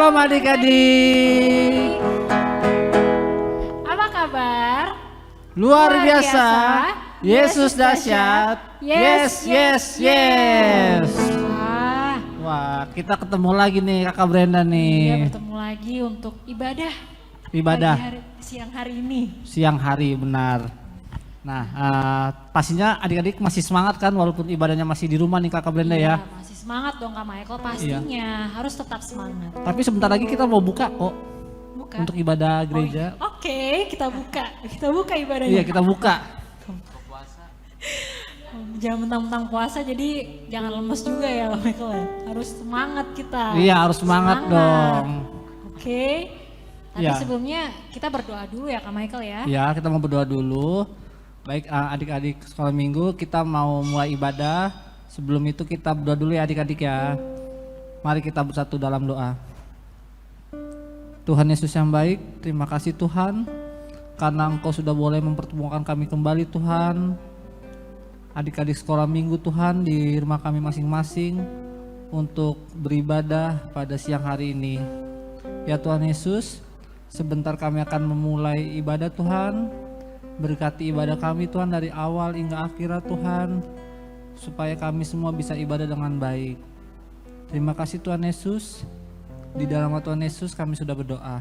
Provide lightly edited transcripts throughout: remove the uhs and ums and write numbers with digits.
Shalom adik-adik. Apa kabar? Luar biasa. Yesus dahsyat. Yes, yes, yes. Wah, kita ketemu lagi nih Kakak Brenda nih. Iya, bertemu lagi untuk ibadah. Siang hari ini. Siang hari, benar. Nah, pastinya adik-adik masih semangat kan walaupun ibadahnya masih di rumah nih Kakak Brenda ya. Masih semangat dong Kak Michael, pastinya harus tetap semangat. Tapi sebentar lagi kita mau buka kok. Buka. Untuk ibadah gereja. Oke, kita buka. Kita buka ibadahnya. Iya, kita buka. Jangan mentang-mentang puasa, jadi jangan lemes juga ya Kak Michael ya. Harus semangat kita. Iya, harus semangat dong. Oke. Tapi Ya. sebelumnya kita berdoa dulu ya Kak Michael ya. Ya, kita mau berdoa dulu. Baik adik-adik sekolah minggu, kita mau mulai ibadah. Sebelum itu kita berdoa dulu ya adik-adik ya. Mari kita bersatu dalam doa. Tuhan Yesus yang baik, terima kasih Tuhan karena Engkau sudah boleh mempertemukan kami kembali Tuhan. Adik-adik sekolah minggu Tuhan di rumah kami masing-masing untuk beribadah pada siang hari ini. Ya Tuhan Yesus, sebentar kami akan memulai ibadah Tuhan. Berkati ibadah kami Tuhan dari awal hingga akhirat Tuhan, supaya kami semua bisa ibadah dengan baik. Terima kasih Tuhan Yesus. Di dalam nama Tuhan Yesus kami sudah berdoa.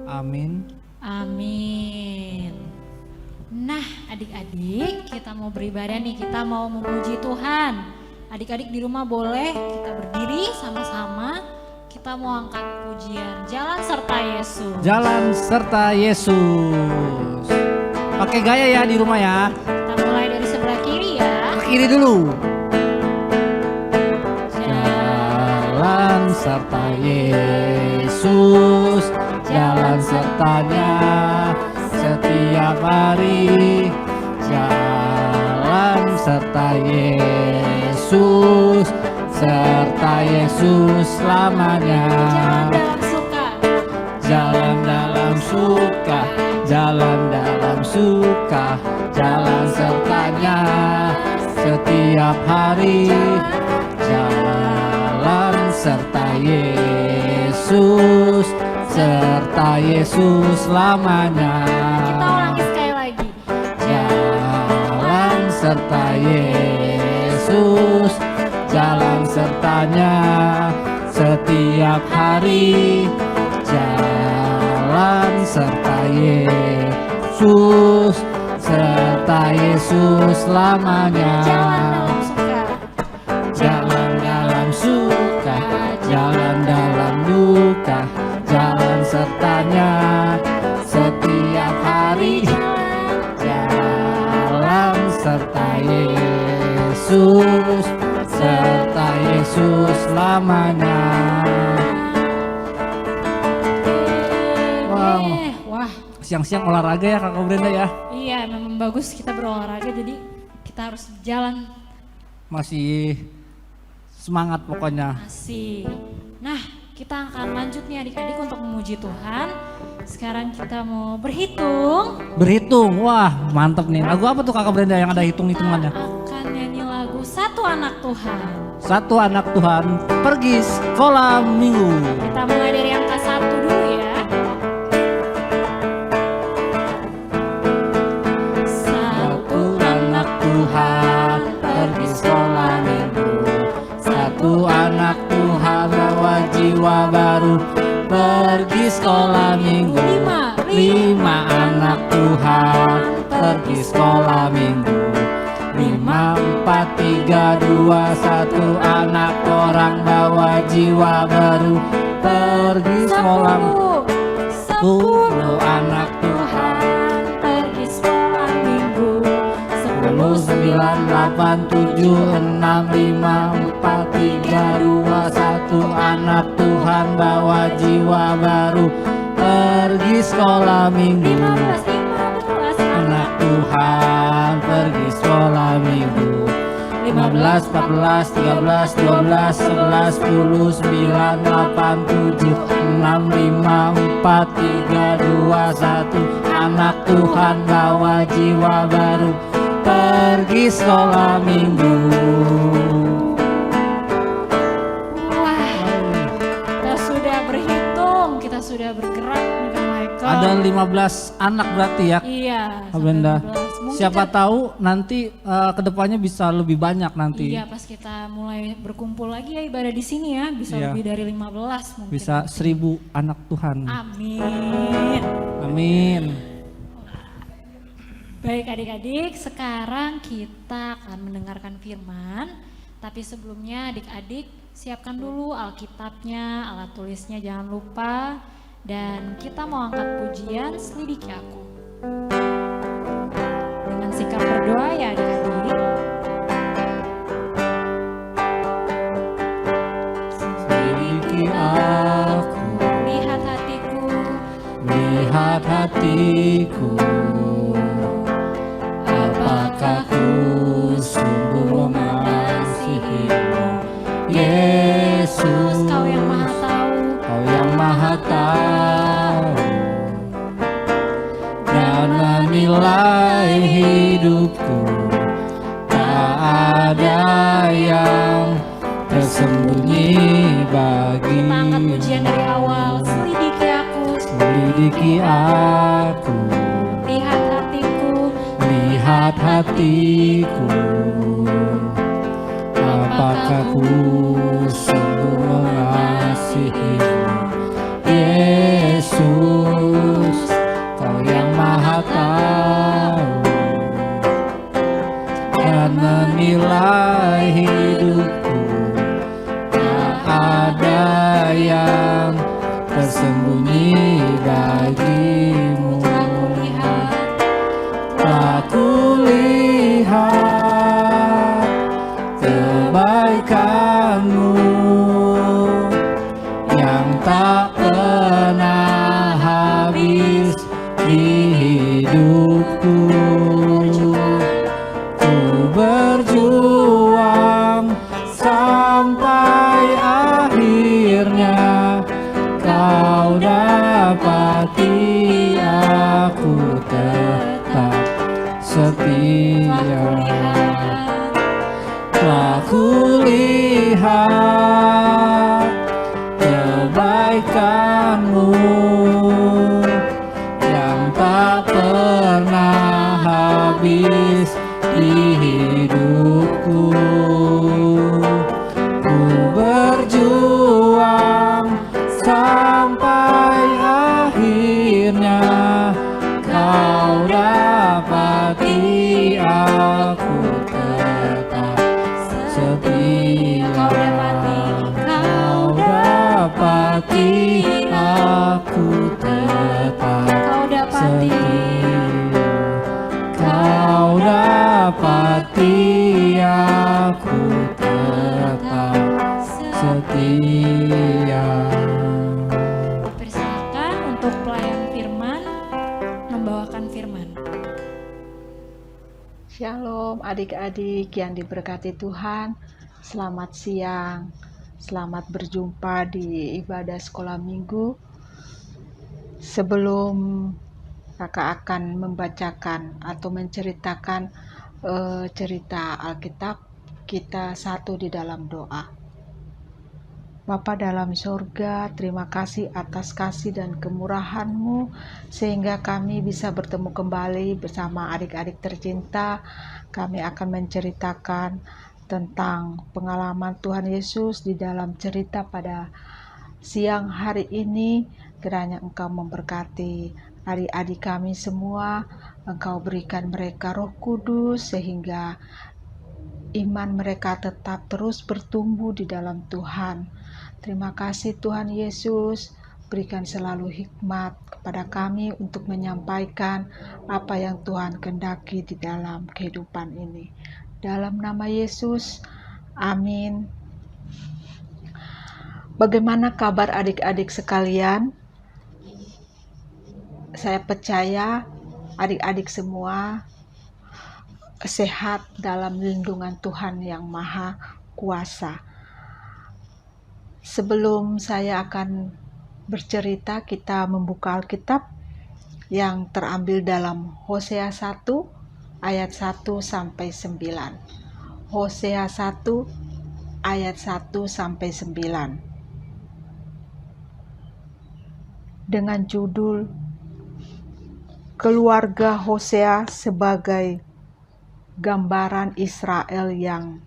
Amin. Amin. Nah adik-adik, kita mau beribadah nih, kita mau memuji Tuhan. Adik-adik di rumah boleh kita berdiri sama-sama. Kita mau angkat pujian Jalan Serta Yesus. Jalan serta Yesus. Pakai gaya ya di rumah ya. Kita mulai dari sebelah kiri ya. Ke kiri dulu. Jalan serta Yesus, jalan sertanya setiap hari. Jalan serta Yesus, serta Yesus selamanya. Jalan dalam suka. Jalan dalam suka, jalan sertanya setiap hari. Jalan serta Yesus, serta Yesus selamanya. Kita ulangi sekali lagi. Jalan serta Yesus, jalan sertanya setiap hari. Jalan serta Yesus, serta Yesus selamanya. Jalan dalam suka. Jalan dalam duka, jalan sertanya setiap hari. Jalan serta Yesus, serta Yesus selamanya. Wow. Wah, Siang-siang olahraga ya Kakak Brenda ya. iya memang bagus kita berolahraga, jadi kita harus jalan Masih semangat pokoknya. masih. Nah, kita akan lanjut nih adik-adik untuk memuji Tuhan. Sekarang kita mau berhitung. Berhitung, wah mantep nih. Lagu apa tuh Kakak Brenda yang ada Kita hitung-hitungannya? akan nyanyi lagu Satu Anak Tuhan. Satu anak Tuhan pergi sekolah minggu. Kita mulai dari angka 1 dulu ya. Satu anak Tuhan pergi sekolah minggu. Satu anak Tuhan bawa jiwa baru pergi sekolah minggu. Lima anak Tuhan pergi sekolah minggu. 5, 4, 3, 2, 1 anak orang bawa jiwa baru pergi sekolah. 10 anak Tuhan pergi sekolah minggu. 10, 9, 8, 7, 6, 5, 4, 3, 2, 1 anak Tuhan bawa jiwa baru pergi sekolah minggu. 15 Anak Tuhan pergi sekolah minggu. 15, 14, 13, 12, 11, 10, 9, 8, 7, 6, 5, 4, 3, 2, 1 anak Tuhan bawa jiwa baru pergi sekolah minggu. Wah, kita sudah sudah bergerak nih Kak Michael. Ada 15 anak berarti ya. Iya, Kak Brenda. 15. Mungkin Siapa tahu nanti kedepannya bisa lebih banyak nanti. Iya, pas kita mulai berkumpul lagi ya ibadah di sini ya, bisa Iya. lebih dari 15 mungkin. Bisa 1000 anak Tuhan. Amin. Amin. Baik adik-adik, sekarang kita akan mendengarkan firman. Tapi sebelumnya adik-adik siapkan dulu Alkitabnya, alat tulisnya jangan lupa. Dan kita mau angkat pujian Selidiki Aku. Dengan sikap berdoa ya adik-adik. Selidiki aku, Lihat hatiku, lihat hatiku. Apakah ku sungguh mengasihimu, Yesus? Kau yang maha tahu. Kau yang maha tahu dan menilai hidupku. Tak ada yang tersembunyi bagi. Kita angkat pujian dari awal. Selidiki aku, Selidiki aku, lihat hatiku. lihat hatiku. Apakah ku sungguh mengasihimu, Yesus? Kau yang maha tahu dan menilai hidupku. Tak ada yang tersembunyi bagimu. Aku lihat kebaikan-Mu yang tak pernah habis di hidupku. Ku berjuang sampai akhirnya Kau dapati aku tetap setia. Telah kulihat kebaikan-Mu yang tak pernah habis di hidupku. Ku berjuang sampai akhirnya Kau dapati aku tetap setia. Kau dapati aku tetap setia. Kau dapati aku tetap setia. Persilakan untuk pelayan firman membawakan firman. Shalom adik-adik yang diberkati Tuhan. Selamat siang. Selamat berjumpa di ibadah sekolah minggu. Sebelum kakak akan membacakan atau menceritakan cerita Alkitab, kita satu di dalam doa. Bapa dalam sorga, terima kasih atas kasih dan kemurahan-Mu sehingga kami bisa bertemu kembali bersama adik-adik tercinta. Kami akan menceritakan tentang pengalaman Tuhan Yesus di dalam cerita pada siang hari ini. Kiranya Engkau memberkati adik-adik kami semua. Engkau berikan mereka Roh Kudus sehingga iman mereka tetap terus bertumbuh di dalam Tuhan. Terima kasih Tuhan Yesus, berikan selalu hikmat kepada kami untuk menyampaikan apa yang Tuhan kehendaki di dalam kehidupan ini. Dalam nama Yesus, amin. Bagaimana kabar adik-adik sekalian? Saya percaya adik-adik semua sehat dalam lindungan Tuhan yang Maha Kuasa. Sebelum saya akan bercerita, kita membuka Alkitab yang terambil dalam Hosea 1 ayat 1 sampai 9. Hosea 1 ayat 1 sampai 9. dengan judul Keluarga Hosea sebagai gambaran Israel yang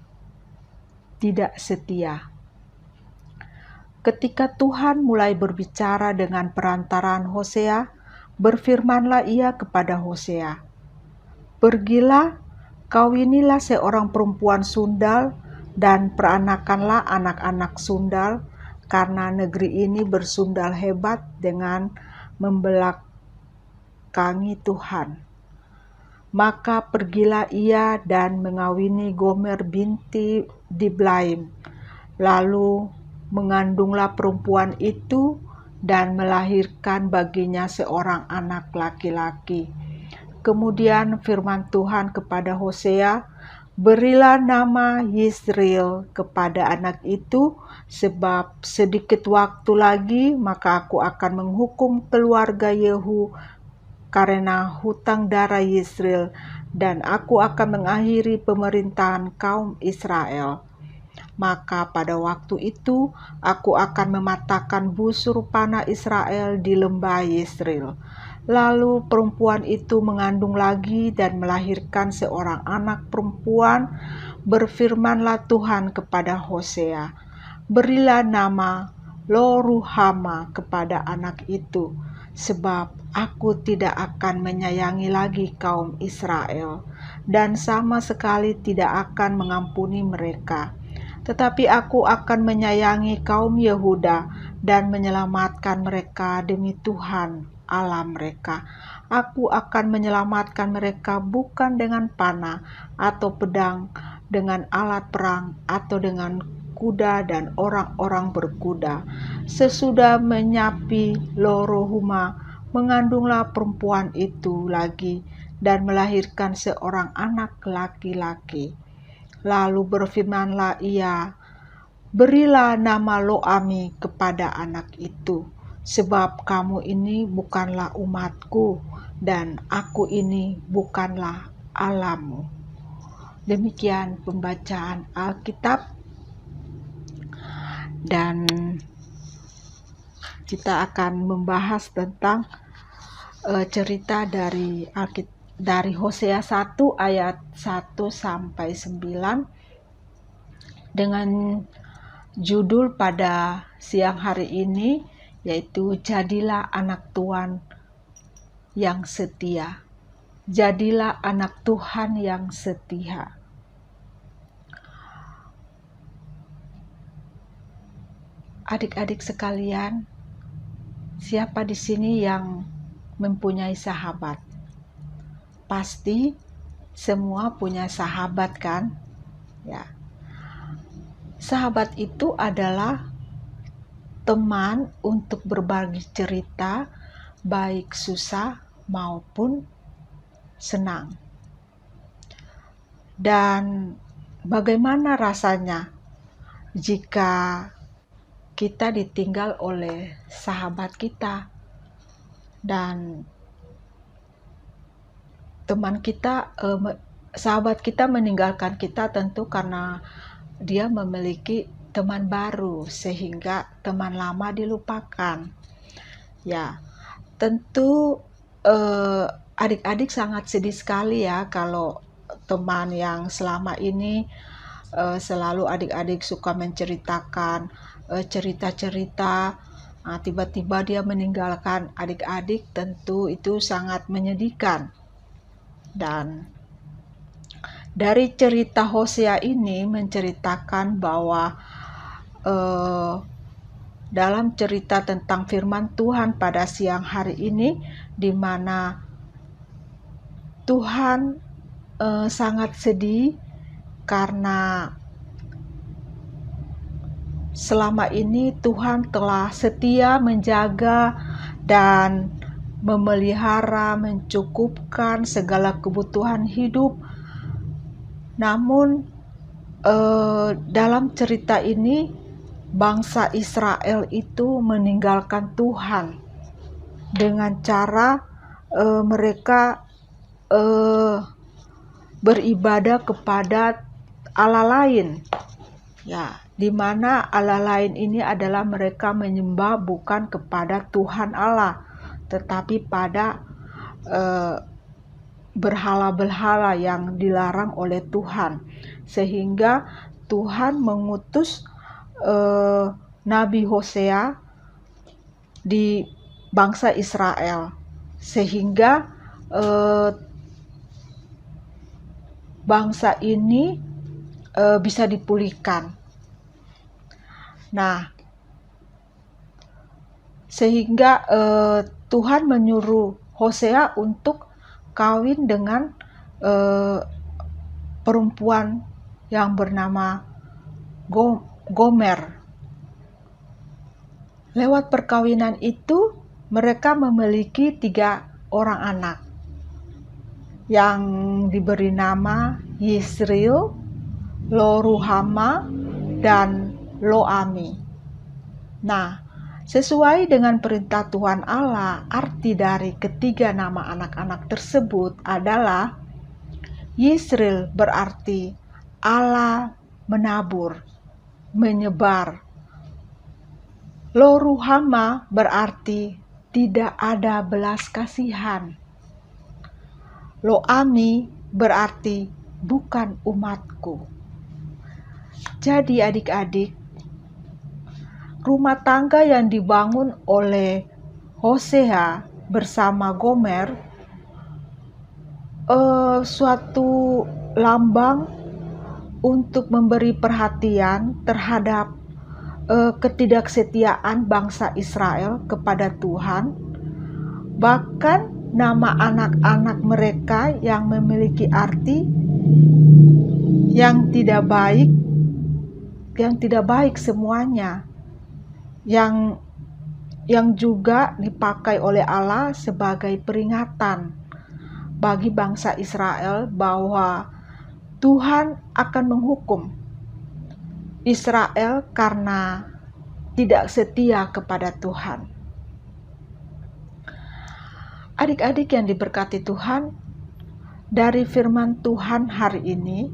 tidak setia. Ketika Tuhan mulai berbicara dengan perantaraan Hosea, berfirmanlah Ia kepada Hosea, "Pergilah, kawinilah seorang perempuan sundal dan peranakanlah anak-anak sundal, karena negeri ini bersundal hebat dengan membelakangi Tuhan." Maka pergilah ia dan mengawini Gomer binti Diblaim. Lalu mengandunglah perempuan itu dan melahirkan baginya seorang anak laki-laki. Kemudian firman Tuhan kepada Hosea, "Berilah nama Yisrael kepada anak itu, sebab sedikit waktu lagi maka aku akan menghukum keluarga Yehu karena hutang darah Yisrael, dan aku akan mengakhiri pemerintahan kaum Israel. Maka pada waktu itu aku akan mematahkan busur panah Israel di lembah Yisrael." Lalu perempuan itu mengandung lagi dan melahirkan seorang anak perempuan. Berfirmanlah Tuhan kepada Hosea, "Berilah nama Lo-ruhama kepada anak itu, sebab aku tidak akan menyayangi lagi kaum Israel, dan sama sekali tidak akan mengampuni mereka. Tetapi aku akan menyayangi kaum Yehuda dan menyelamatkan mereka demi Tuhan Allah mereka. Aku akan menyelamatkan mereka bukan dengan panah atau pedang, dengan alat perang atau dengan kuda dan orang-orang berkuda." Sesudah menyapi Lo-ruhama, mengandunglah perempuan itu lagi dan melahirkan seorang anak laki-laki. Lalu berfirmanlah ia, "Berilah nama Lo-ami kepada anak itu, sebab kamu ini bukanlah umatku dan aku ini bukanlah Allahmu." Demikian pembacaan Alkitab, dan kita akan membahas tentang cerita dari Hosea 1 ayat 1 sampai 9 dengan judul pada siang hari ini, yaitu "Jadilah anak Tuhan yang setia." Jadilah anak Tuhan yang setia. Adik-adik sekalian, siapa di sini yang mempunyai sahabat? Pasti semua punya sahabat, kan? Ya. Sahabat itu adalah teman untuk berbagi cerita, baik susah maupun senang. Dan bagaimana rasanya jika kita ditinggal oleh sahabat kita dan sahabat kita meninggalkan kita, tentu karena dia memiliki teman baru sehingga teman lama dilupakan. Ya, tentu adik-adik sangat sedih sekali ya kalau teman yang selama ini selalu adik-adik suka menceritakan cerita-cerita, tiba-tiba dia meninggalkan adik-adik. Tentu itu sangat menyedihkan. Dan dari cerita Hosea ini menceritakan bahwa dalam cerita tentang firman Tuhan pada siang hari ini, di mana Tuhan sangat sedih karena selama ini Tuhan telah setia menjaga dan memelihara, mencukupkan segala kebutuhan hidup. Namun dalam cerita ini bangsa Israel itu meninggalkan Tuhan dengan cara mereka beribadah kepada Allah lain. Ya, di mana Allah lain ini adalah mereka menyembah bukan kepada Tuhan Allah, tetapi pada berhala-berhala yang dilarang oleh Tuhan, sehingga Tuhan mengutus Nabi Hosea di bangsa Israel, sehingga bangsa ini bisa dipulihkan. Nah, sehingga Tuhan menyuruh Hosea untuk kawin dengan perempuan yang bernama Gomer. Lewat perkawinan itu mereka memiliki 3 orang anak yang diberi nama Yisril, Lo-ruhama, dan Lo-ami. Nah, sesuai dengan perintah Tuhan Allah, arti dari ketiga nama anak-anak tersebut adalah Yisril berarti Allah menabur, menyebar. Lo-ruhama berarti tidak ada belas kasihan. Lo-ami berarti bukan umatku. Jadi adik-adik, rumah tangga yang dibangun oleh Hosea bersama Gomer suatu lambang untuk memberi perhatian terhadap ketidaksetiaan bangsa Israel kepada Tuhan. Bahkan nama anak-anak mereka yang memiliki arti yang tidak baik semuanya, yang juga dipakai oleh Allah sebagai peringatan bagi bangsa Israel bahwa Tuhan akan menghukum Israel karena tidak setia kepada Tuhan. Adik-adik yang diberkati Tuhan, dari firman Tuhan hari ini,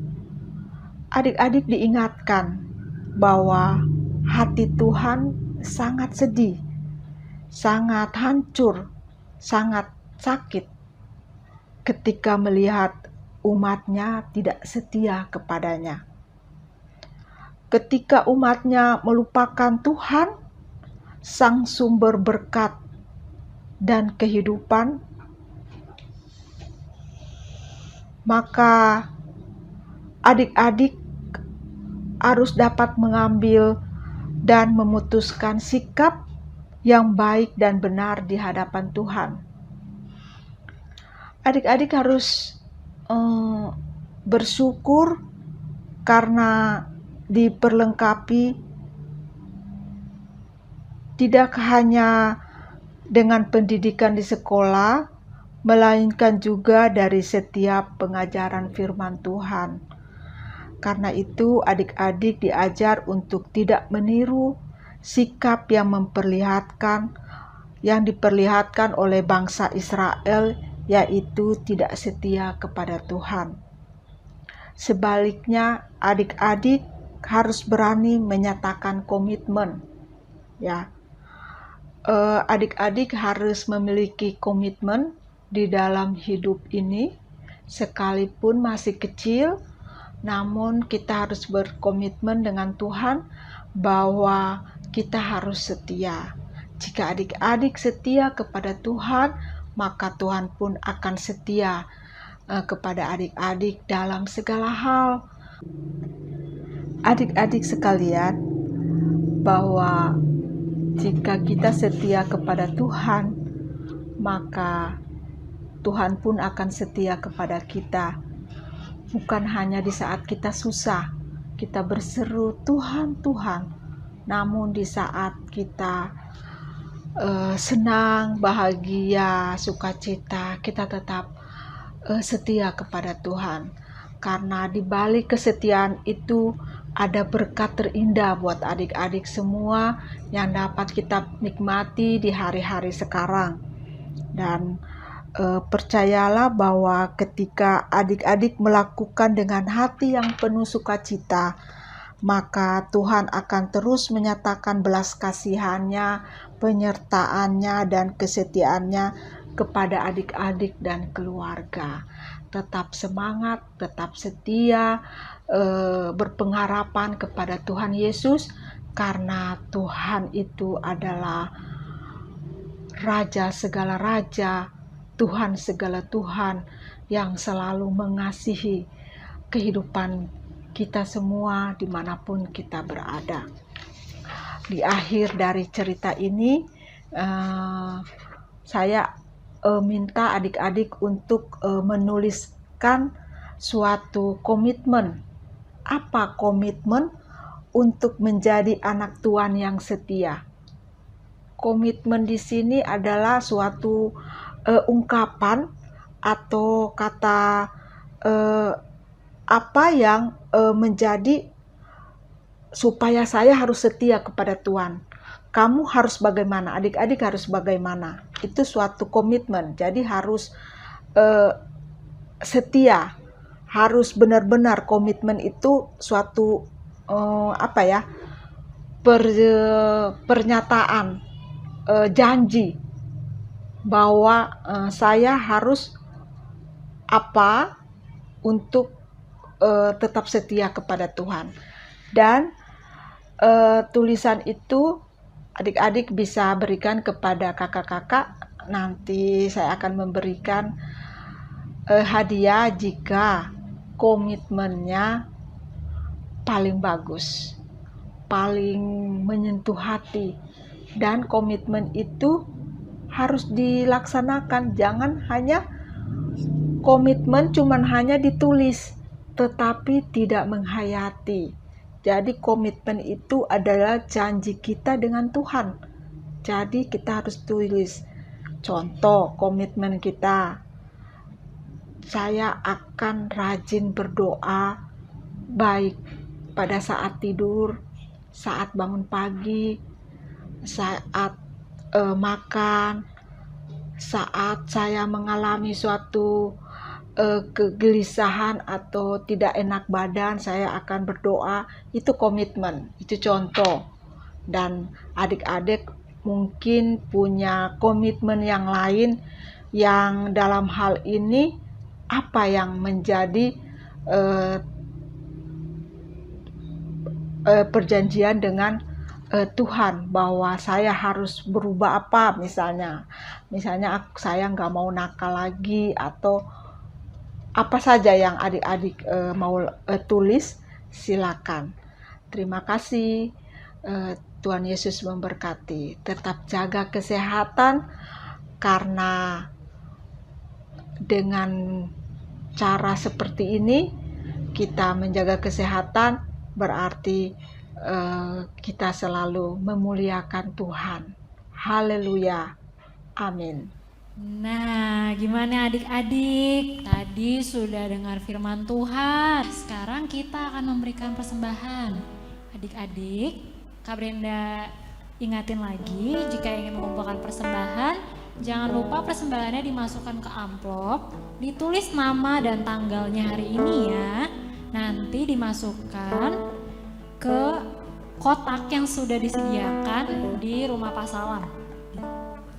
adik-adik diingatkan bahwa hati Tuhan sangat sedih, sangat hancur, sangat sakit ketika melihat umatnya tidak setia kepadanya. Ketika umatnya melupakan Tuhan, sang sumber berkat dan kehidupan, maka adik-adik harus dapat mengambil dan memutuskan sikap yang baik dan benar di hadapan Tuhan. Adik-adik harus bersyukur karena diperlengkapi tidak hanya dengan pendidikan di sekolah, melainkan juga dari setiap pengajaran firman Tuhan. Karena itu adik-adik diajar untuk tidak meniru sikap yang diperlihatkan oleh bangsa Israel, yaitu tidak setia kepada Tuhan. Sebaliknya, adik-adik harus berani menyatakan komitmen. Ya, adik-adik harus memiliki komitmen di dalam hidup ini, sekalipun masih kecil, namun kita harus berkomitmen dengan Tuhan bahwa kita harus setia. Jika adik-adik setia kepada Tuhan, maka Tuhan pun akan setia kepada adik-adik dalam segala hal. Adik-adik sekalian, bahwa jika kita setia kepada Tuhan, maka Tuhan pun akan setia kepada kita. Bukan hanya di saat kita susah, kita berseru Tuhan, Tuhan. Namun di saat kita senang, bahagia, sukacita, kita tetap setia kepada Tuhan. Karena di balik kesetiaan itu ada berkat terindah buat adik-adik semua yang dapat kita nikmati di hari-hari sekarang. Dan percayalah bahwa ketika adik-adik melakukan dengan hati yang penuh sukacita, maka Tuhan akan terus menyatakan belas kasihannya, penyertaannya, dan kesetiaannya kepada adik-adik dan keluarga. Tetap semangat, tetap setia, berpengharapan kepada Tuhan Yesus, karena Tuhan itu adalah Raja segala raja, Tuhan segala Tuhan, yang selalu mengasihi kehidupan kita semua dimanapun kita berada. Di akhir dari cerita ini, saya minta adik-adik untuk menuliskan suatu komitmen. Apa komitmen? Untuk menjadi anak Tuhan yang setia. Komitmen di sini adalah suatu ungkapan atau kata apa yang menjadi supaya saya harus setia kepada Tuhan. Kamu harus bagaimana? Adik-adik harus bagaimana? Itu suatu komitmen. Jadi harus setia. Harus benar-benar komitmen itu suatu pernyataan, janji bahwa saya harus untuk tetap setia kepada Tuhan. Dan tulisan itu adik-adik bisa berikan kepada kakak-kakak. Nanti saya akan memberikan hadiah jika komitmennya paling bagus, paling menyentuh hati, dan komitmen itu harus dilaksanakan. Jangan hanya komitmen cuman hanya ditulis tetapi tidak menghayati. Jadi komitmen itu adalah janji kita dengan Tuhan. Jadi kita harus tulis. Contoh komitmen kita, saya akan rajin berdoa, baik pada saat tidur, saat bangun pagi, saat makan, saat saya mengalami suatu kegelisahan atau tidak enak badan, saya akan berdoa. Itu komitmen, itu contoh. Dan adik-adik mungkin punya komitmen yang lain, yang dalam hal ini apa yang menjadi perjanjian dengan Tuhan, bahwa saya harus berubah apa, misalnya saya nggak mau nakal lagi, atau apa saja yang adik-adik mau tulis, silakan. Terima kasih. Tuhan Yesus memberkati. Tetap jaga kesehatan, karena dengan cara seperti ini kita menjaga kesehatan, berarti kita selalu memuliakan Tuhan. Haleluya. Amin. Nah, gimana adik-adik? Tadi sudah dengar firman Tuhan. Sekarang kita akan memberikan persembahan. Adik-adik, Kak Brenda ingatin lagi, jika ingin mengumpulkan persembahan, jangan lupa persembahannya dimasukkan ke amplop, ditulis nama dan tanggalnya hari ini ya. Nanti dimasukkan ke kotak yang sudah disediakan di rumah Pasalam.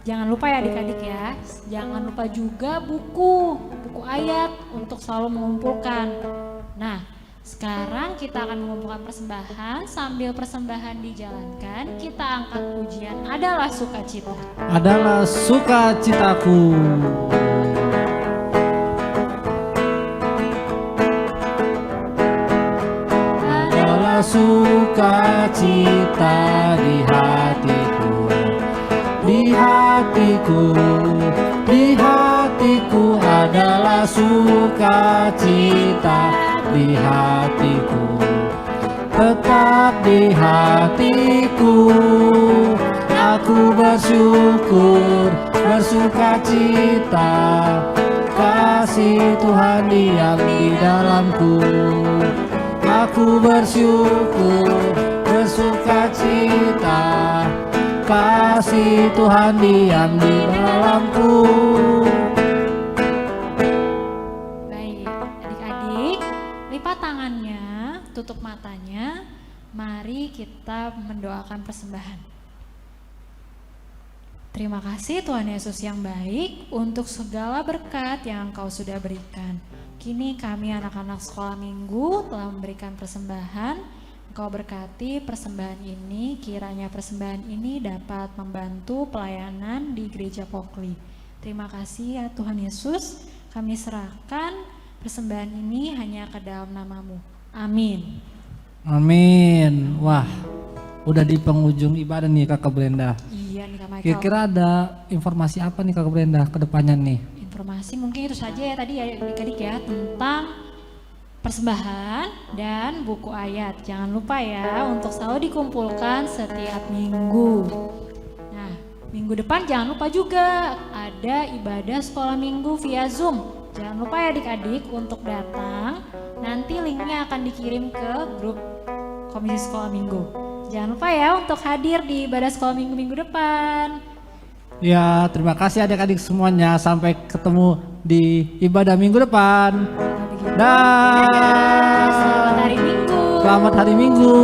Jangan lupa ya adik-adik ya. Jangan lupa juga buku ayat untuk selalu mengumpulkan. Nah, sekarang kita akan mengumpulkan persembahan. Sambil persembahan dijalankan, kita angkat pujian Adalah Sukacita. Adalah sukacitaku. Adalah sukacita di hatiku, di hatiku, di hatiku adalah sukacita di hatiku, tetap di hatiku. Aku bersyukur, bersukacita, kasih Tuhan diam di dalamku. Aku bersyukur, bersukacita, kasih Tuhan diam di dalamku. Baik, adik-adik, lipat tangannya, tutup matanya. Mari kita mendoakan persembahan. Terima kasih Tuhan Yesus yang baik untuk segala berkat yang Engkau sudah berikan. Kini kami anak-anak sekolah minggu telah memberikan persembahan. Engkau berkati persembahan ini, kiranya persembahan ini dapat membantu pelayanan di Gereja Pokli. Terima kasih ya Tuhan Yesus, kami serahkan persembahan ini hanya ke dalam nama-Mu. Amin. Amin. Wah, udah di penghujung ibadah nih Kakak Brenda. Iya nih Kak Michael. Kira-kira ada informasi apa nih Kakak Brenda ke depannya nih? Informasi mungkin itu saja ya tadi ya adik-adik ya tentang persembahan dan buku ayat. Jangan lupa ya untuk selalu dikumpulkan setiap minggu. Nah, minggu depan jangan lupa juga ada ibadah sekolah minggu via Zoom. Jangan lupa ya adik-adik untuk datang. Nanti linknya akan dikirim ke grup Komisi Sekolah Minggu. Jangan lupa ya untuk hadir di ibadah sekolah minggu depan. Ya, terima kasih adik-adik semuanya. Sampai ketemu di ibadah minggu depan. Dadah, selamat hari Minggu. Selamat hari Minggu.